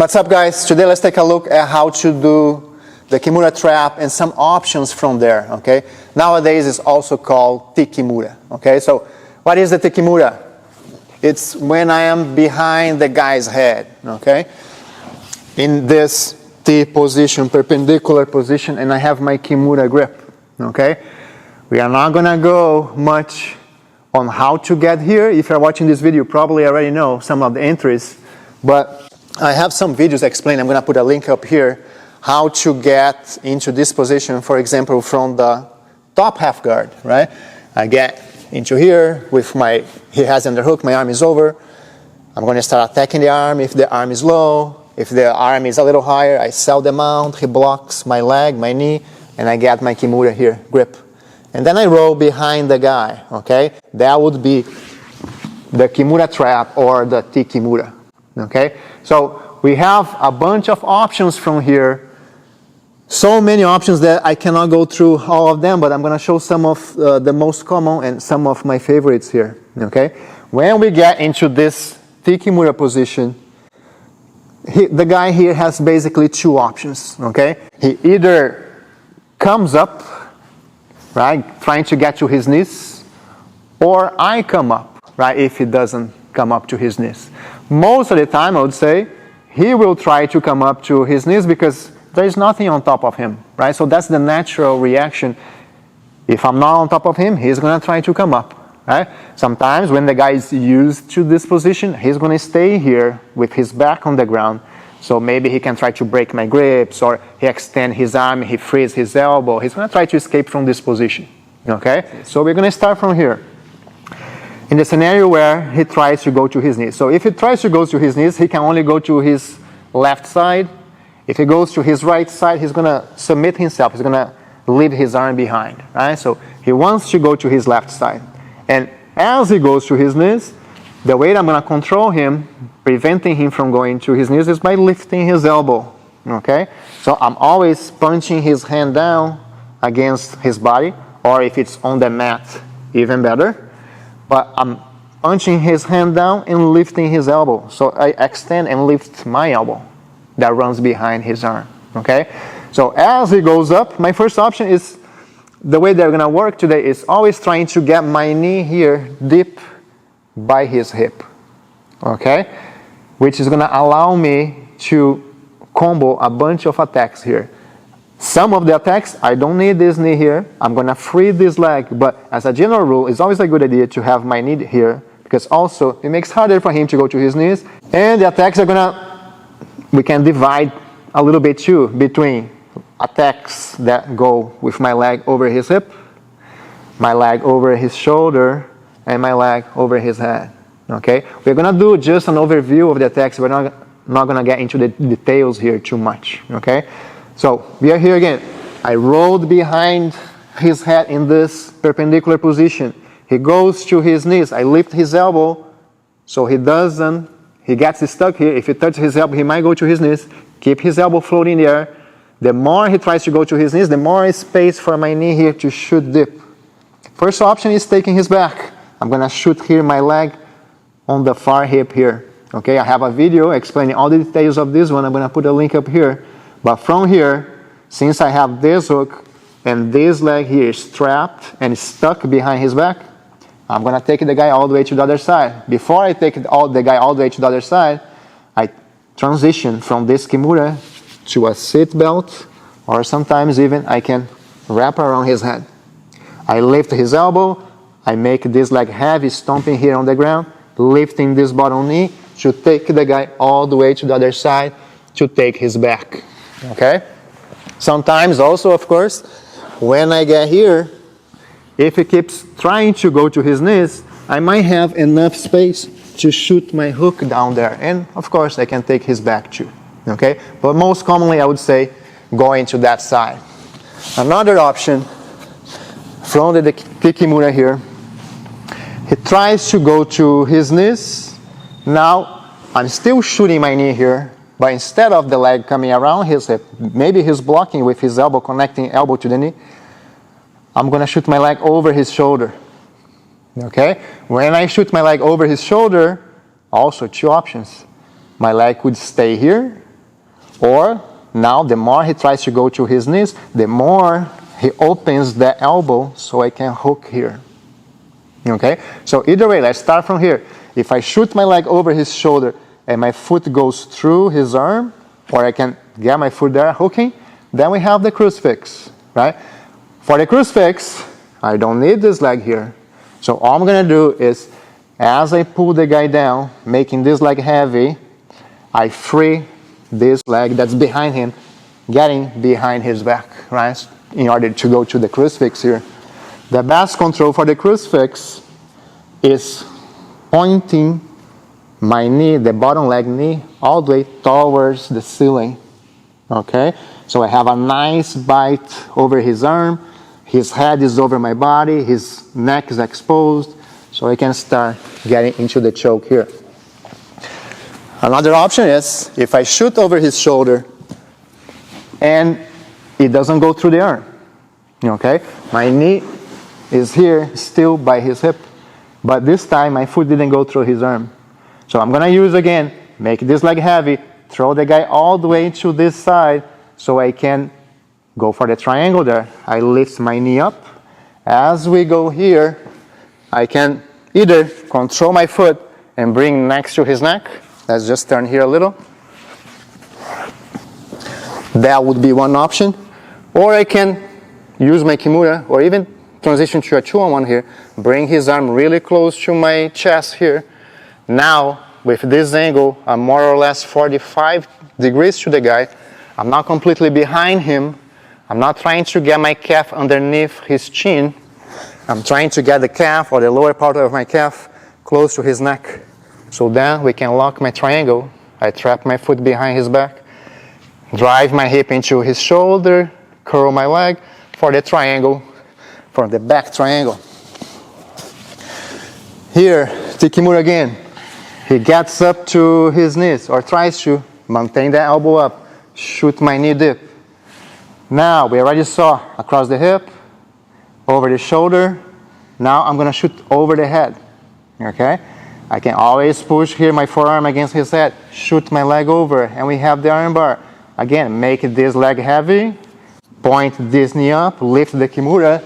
What's up, guys? Today let's take a look at how to do the Kimura Trap and some options from there, okay? Nowadays it's also called T Kimura, okay? So what is the T Kimura? It's when I am behind the guy's head, okay? In this T position, perpendicular position, and I have my Kimura grip, okay? We are not gonna go much on how to get here. If you're watching this video, you probably already know some of the entries, but I have some videos explaining. I'm going to put a link up here how to get into this position, for example, from the top half guard, right? I get into here with my hands underhook, my arm is over. I'm going to start attacking the arm if the arm is low. If the arm is a little higher, I sell the mount, he blocks my leg, my knee, and I get my Kimura here, grip. And then I roll behind the guy, okay? That would be the Kimura Trap or the T Kimura. Okay, so we have a bunch of options from here. So many options that I cannot go through all of them, but I'm going to show some of the most common and some of my favorites here. Okay, when we get into this T Kimura position, the guy here has basically two options. Okay, he either comes up, right, trying to get to his knees, or I come up, right, if he doesn't come up to his knees. Most of the time, I would say, he will try to come up to his knees because there is nothing on top of him, right? So that's the natural reaction. If I'm not on top of him, he's going to try to come up, right? Sometimes when the guy is used to this position, he's going to stay here with his back on the ground. So maybe he can try to break my grips, or he extend his arm, he frees his elbow. He's going to try to escape from this position, okay? So we're going to start from here. In the scenario where he tries to go to his knees. So if he tries to go to his knees, he can only go to his left side. If he goes to his right side, he's going to submit himself. He's going to leave his arm behind, right? So he wants to go to his left side. And as he goes to his knees, the way that I'm going to control him, preventing him from going to his knees, is by lifting his elbow, okay? So I'm always punching his hand down against his body, or if it's on the mat, even better. But I'm punching his hand down and lifting his elbow. So I extend and lift my elbow that runs behind his arm, okay? So as he goes up, my first option is, the way they're gonna work today is always trying to get my knee here deep by his hip, okay? Which is gonna allow me to combo a bunch of attacks here. Some of the attacks, I don't need this knee here. I'm going to free this leg. But as a general rule, it's always a good idea to have my knee here, because also it makes it harder for him to go to his knees. And the attacks are going to, we can divide a little bit too between attacks that go with my leg over his hip, my leg over his shoulder, and my leg over his head. Okay? We're going to do just an overview of the attacks. We're not going to get into the details here too much. Okay? So we are here again. I rolled behind his head in this perpendicular position. He goes to his knees. I lift his elbow so he gets stuck here. If he touches his elbow, he might go to his knees. Keep his elbow floating in the air. The more he tries to go to his knees, the more space for my knee here to shoot deep. First option is taking his back. I'm going to shoot here my leg on the far hip here. Okay, I have a video explaining all the details of this one. I'm going to put a link up here. But from here, since I have this hook and this leg here is trapped and stuck behind his back, I'm going to take the guy all the way to the other side. Before I take the guy all the way to the other side, I transition from this Kimura to a seat belt, or sometimes even I can wrap around his head. I lift his elbow, I make this leg heavy, stomping here on the ground, lifting this bottom knee to take the guy all the way to the other side to take his back. Okay? Sometimes also, of course, when I get here, if he keeps trying to go to his knees, I might have enough space to shoot my hook down there. And of course, I can take his back too. Okay? But most commonly, I would say, going to that side. Another option from the T Kimura here, he tries to go to his knees. Now, I'm still shooting my knee here. But instead of the leg coming around his hip, maybe he's blocking with his elbow, connecting elbow to the knee, I'm going to shoot my leg over his shoulder. Okay? When I shoot my leg over his shoulder, also two options. My leg could stay here, Or now the more he tries to go to his knees, the more he opens the elbow so I can hook here. Okay? So either way, let's start from here. If I shoot my leg over his shoulder and my foot goes through his arm, or I can get my foot there hooking, then we have the crucifix, right? For the crucifix, I don't need this leg here. So all I'm going to do is, as I pull the guy down, making this leg heavy, I free this leg that's behind him, getting behind his back, right? In order to go to the crucifix here. The best control for the crucifix is pointing my knee, the bottom leg knee, all the way towards the ceiling. Okay? So I have a nice bite over his arm. His head is over my body. His neck is exposed. So I can start getting into the choke here. Another option is if I shoot over his shoulder and it doesn't go through the arm. Okay? My knee is here still by his hip. But this time my foot didn't go through his arm. So I'm going to use again, make this leg heavy, throw the guy all the way to this side so I can go for the triangle there. I lift my knee up. As we go here, I can either control my foot and bring next to his neck. Let's just turn here a little. That would be one option. Or I can use my Kimura, or even transition to a 2-on-1 here, bring his arm really close to my chest here. Now, with this angle, I'm more or less 45 degrees to the guy. I'm not completely behind him. I'm not trying to get my calf underneath his chin. I'm trying to get the calf, or the lower part of my calf, close to his neck. So then we can lock my triangle. I trap my foot behind his back, drive my hip into his shoulder, curl my leg for the triangle, for the back triangle. Here, T Kimura again. He gets up to his knees, or tries to maintain the elbow up, shoot my knee deep. Now, we already saw across the hip, over the shoulder. Now I'm going to shoot over the head. Okay? I can always push here my forearm against his head, shoot my leg over, and we have the armbar. Again, make this leg heavy, point this knee up, lift the Kimura.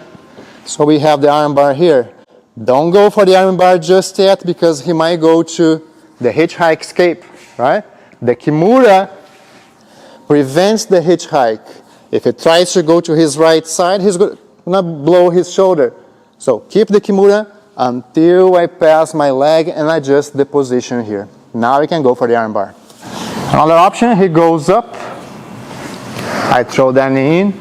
So we have the armbar here. Don't go for the armbar just yet, because he might go to the hitchhike escape, right? The Kimura prevents the hitchhike. If he tries to go to his right side, he's going to blow his shoulder. So keep the Kimura until I pass my leg and adjust the position here. Now we can go for the armbar. Another option, he goes up. I throw that knee in.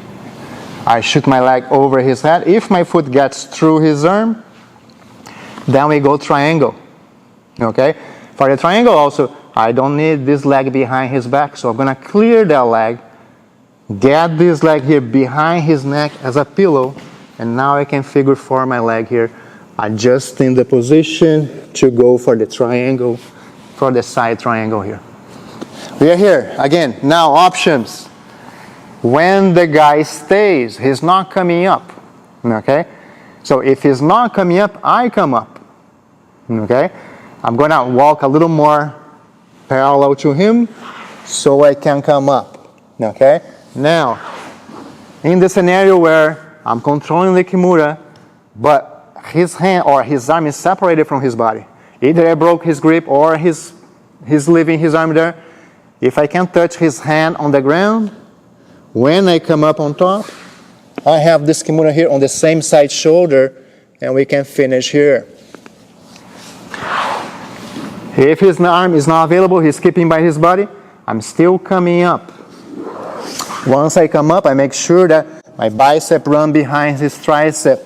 I shoot my leg over his head. If my foot gets through his arm, then we go triangle. Okay? For the triangle also, I don't need this leg behind his back, so I'm going to clear that leg, get this leg here behind his neck as a pillow, and now I can figure 4 my leg here, adjusting the position to go for the triangle, for the side triangle here. We are here. Again, now options. When the guy stays, he's not coming up. Okay? So if he's not coming up, I come up. Okay? I'm going to walk a little more parallel to him so I can come up. Okay? Now, in the scenario where I'm controlling the Kimura, but his hand or his arm is separated from his body. Either I broke his grip or he's leaving his arm there. If I can touch his hand on the ground, when I come up on top, I have this Kimura here on the same side shoulder, and we can finish here. If his arm is not available, he's keeping by his body, I'm still coming up. Once I come up, I make sure that my bicep runs behind his tricep,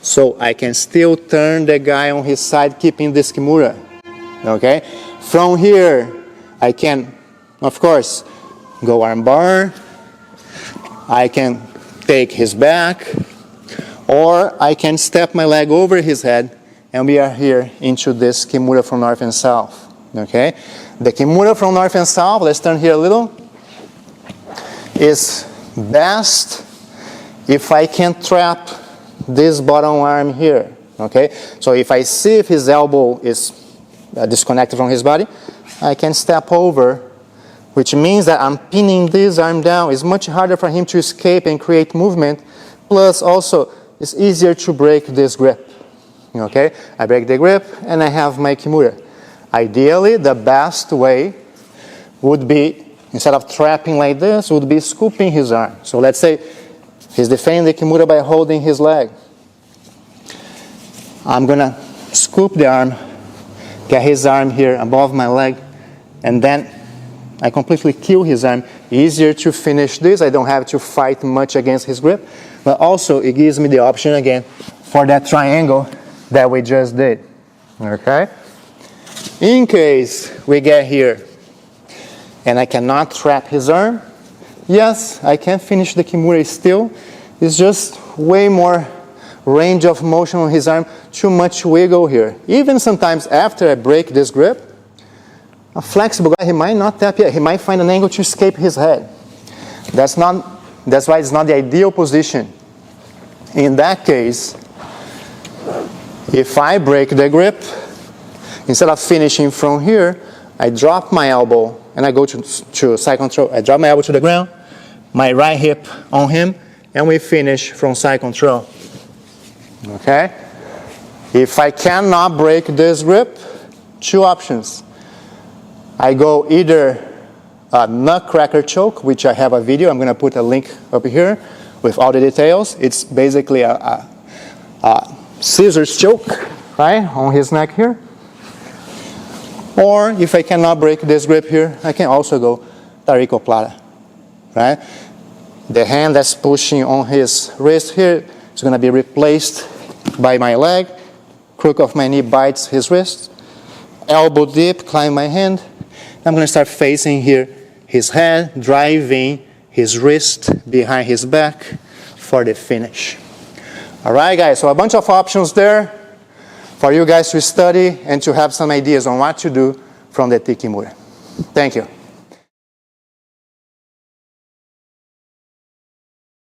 so I can still turn the guy on his side, keeping this Kimura. Okay? From here, I can, of course, go armbar. I can take his back, or I can step my leg over his head, and we are here into this Kimura from north and south. Okay? The Kimura from north and south, let's turn here a little, is best if I can trap this bottom arm here. Okay? So if I see if his elbow is disconnected from his body, I can step over which means that I'm pinning this arm down. It's much harder for him to escape and create movement. Plus, also, it's easier to break this grip. Okay? I break the grip, and I have my Kimura. Ideally, the best way would be, instead of trapping like this, would be scooping his arm. So let's say he's defending the Kimura by holding his leg. I'm going to scoop the arm, get his arm here above my leg, and then I completely kill his arm. Easier to finish this. I don't have to fight much against his grip. But also, it gives me the option again for that triangle that we just did. Okay? In case we get here and I cannot trap his arm, yes, I can finish the Kimura still. It's just way more range of motion on his arm, too much wiggle here. Even sometimes after I break this grip, a flexible guy, he might not tap yet. He might find an angle to escape his head. That's why it's not the ideal position. In that case, if I break the grip, instead of finishing from here, I drop my elbow and I go to side control. I drop my elbow to the ground, my right hip on him, and we finish from side control. Okay? If I cannot break this grip, two options. I go either a NUTCRACKER choke, which I have a video. I'm going to put a link up here with all the details. It's basically a scissors choke, right, on his neck here. Or if I cannot break this grip here, I can also go Tarico Plata, right? The hand that's pushing on his wrist here is going to be replaced by my leg. Crook of my knee bites his wrist. Elbow dip, climb my hand. I'm going to start facing here his head, driving his wrist behind his back for the finish. All right, guys, so a bunch of options there for you guys to study and to have some ideas on what to do from the T Kimura. Thank you.